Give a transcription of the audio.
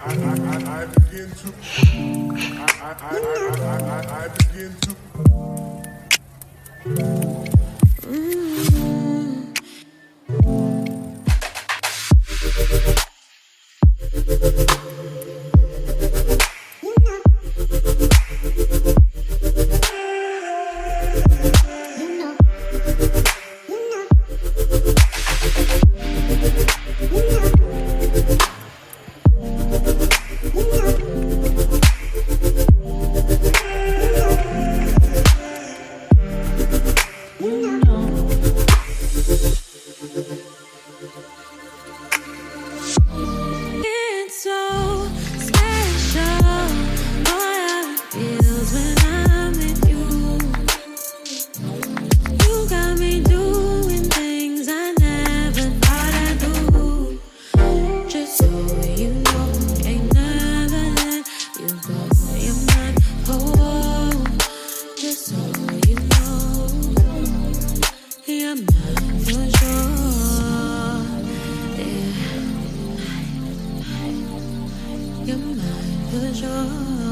I begin to, I begin to. It's so special. Boy, how it feels when I'm with you. You got me doing things I never thought I'd do. Just so you know, ain't never let you go. You're mine, oh. Just so you know, you're mine for sure. Yeah. You're mine for sure.